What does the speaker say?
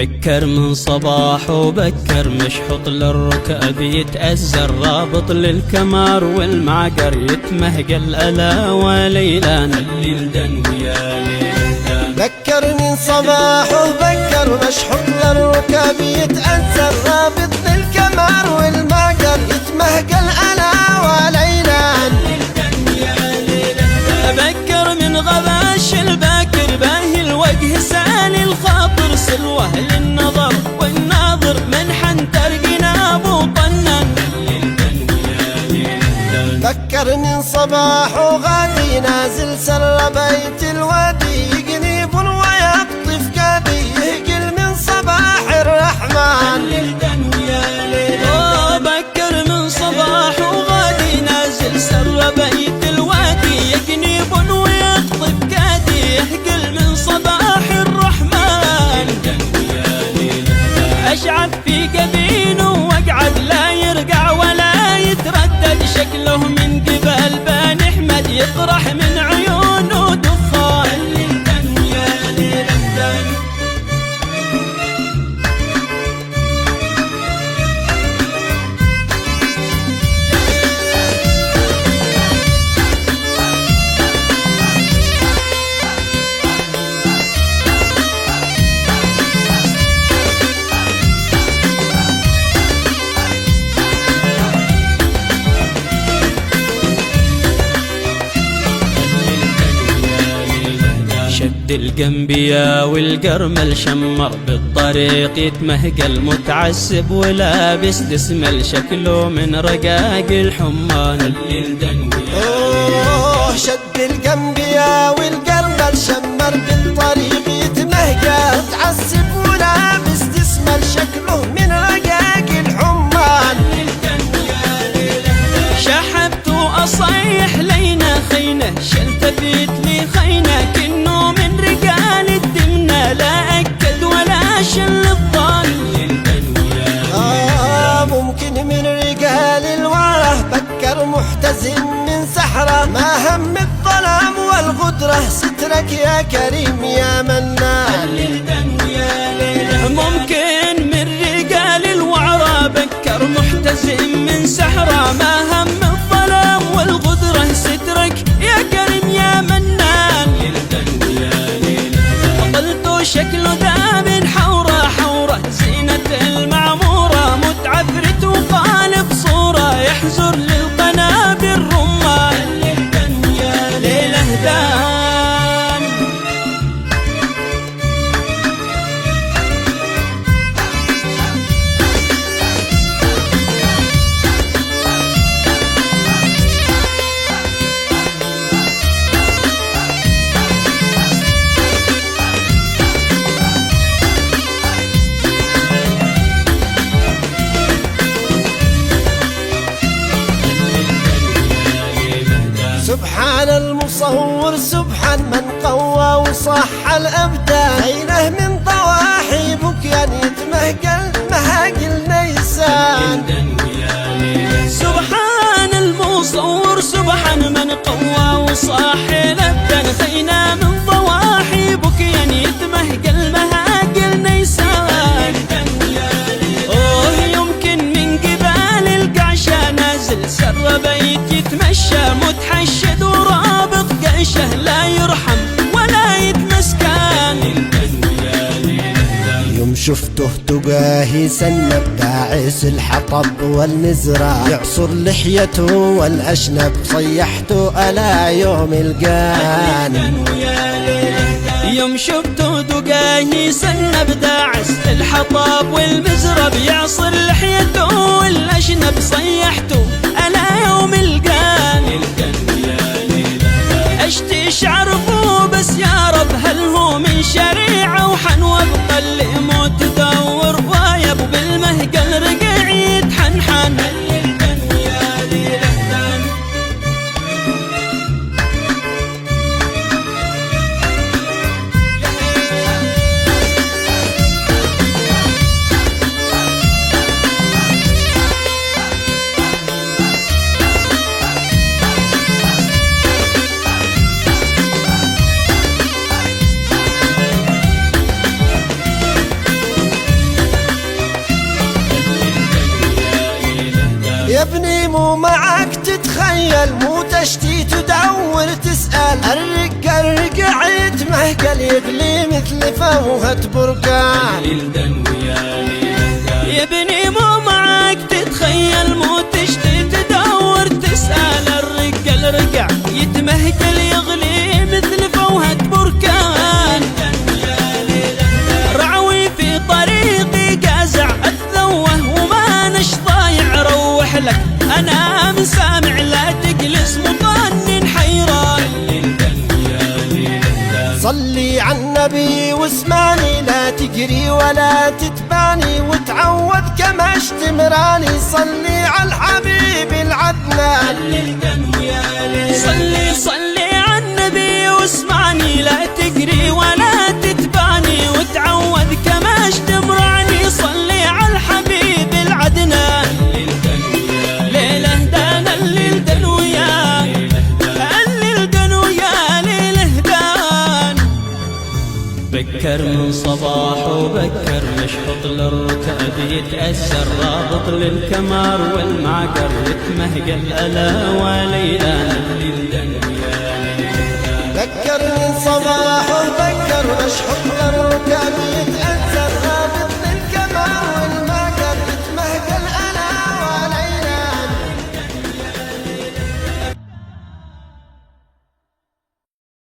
بكر من صباح وبكر مشحط للركب يتأزر، رابط للكمار والمعقر يتمهقل ألا وليلان الليل دن ويا ليلان. بكر من صباح وبكر مشحط للركب يتأزر، رابط للكمار والمعقر يتمهقل ألا وليلان الليل دن ويا ليلان. بكر من غباش الباكر باهي الوجه سالي الخاطر، سلوه للنظر والناظر منحن ترقنا ابو طنان الليل دن ويا ليلان. بكر من صباح وغادي نازل سر بيت الوادي، يقنيب ويقطف كادي يهقل من صباح الرحمن الليل دن ويا ليلان. بكر من صباح وغادي نازل سر بيت الوادي، يقنيب ويقطف كادي يهقل من صباح الرحمن دن ويا ليلان. اشعث في قبينه واقعد لا يرقع ولا يتردد، شكله من قبل بن احمد يطرح من عيونه دخان الليل دن ويا ليلان. شد القنبيا والقرمل شمر بالطريق يتمهقل متعسب ولابس دسمل، شكله من رقاق الحمان الليل دن ويا. شد القنبيا والقرمل شمر بالطريق يتمهقل متعسب ولابس دسمل، شكله من رقاق الحمان الليل دن ويا ليلان. شحبت واصيح لينا خينه شلتفت لي خينه، كنه من رجال الدمنه لا اكد ولا شل الظن الليل دن ويا. ممكن من رجال الوره بكر محتزم من سحره، ما هم الظلام والغدره سترك يا كريم يا منان الليل دن ويا ليله. ممكن من رجال الوعره بكر محتزم من سحره، ما هم الظلام والغدره سترك يا كريم يا منان الليل دن ويا ليله. قلت شكله ذاب حوره حوره زينة المعموره، متعفرت وقالب صوره يحزر للقنابل رمان الليل دن ويا ليله دان. سبحان المصور سبحان من قوى وصح الأبدان، عينه من ضواحي بكيان يتمهقل مهاقل نيسان سبحان المصور سبحان من قوى وصح الأبدان، خينا من ضواحي بكيان يتمهقل مهاقل نيسان. يمكن من قبال القعشة نازل سر بيت يتمشى، متحشد ورابط قيشه لا يرحم ولا يتمسكن. يوم شفته تقاهي سنب داعس الحطب والمزرع، يعصر لحيته والأشنب صيحته ألا يوم القان. يوم شفته دقاهي سنب داعس الحطب والمزرب، يعصر لحيته والأشنب صيحته ألا يوم القان. اشتي عرفوا بس يا رب هل هو من شريعة وحنوب، قل موت تدور ضايب وبالمهقل رقع يتحنحن. مو معك تتخيل، مو تشتيت تدور تسأل. الرقع يتمهقل يغلي مثل فوهة بركان. يا ابني مو معك تتخيل، مو تشتي تدور تسأل. الرقع يتمهقل يغلي مثل فوهة بركان. رعوي في طريقي قازع الثوه وما نش ضايع. روح لك انا مسامع لا تجلس مطنن حيران. صلي على النبي واسمعني، لا تجري ولا تتبعني وتعود كما اشتمراني. صلي على الحبيب العدنان. صلي على النبي واسمعني، لا تجري ولا تتبعني وتعود كما اشتمراني. صلي على الحبيب العدنان. ليله دان الليل دن وياه، الليل دن وياه ليله دان. بكر من صباح وبكر مشحط للركب يتأثر. رابط للكمار والمعقر يتمهقل ألا وليلان. بكر من صباح وبكر مشحط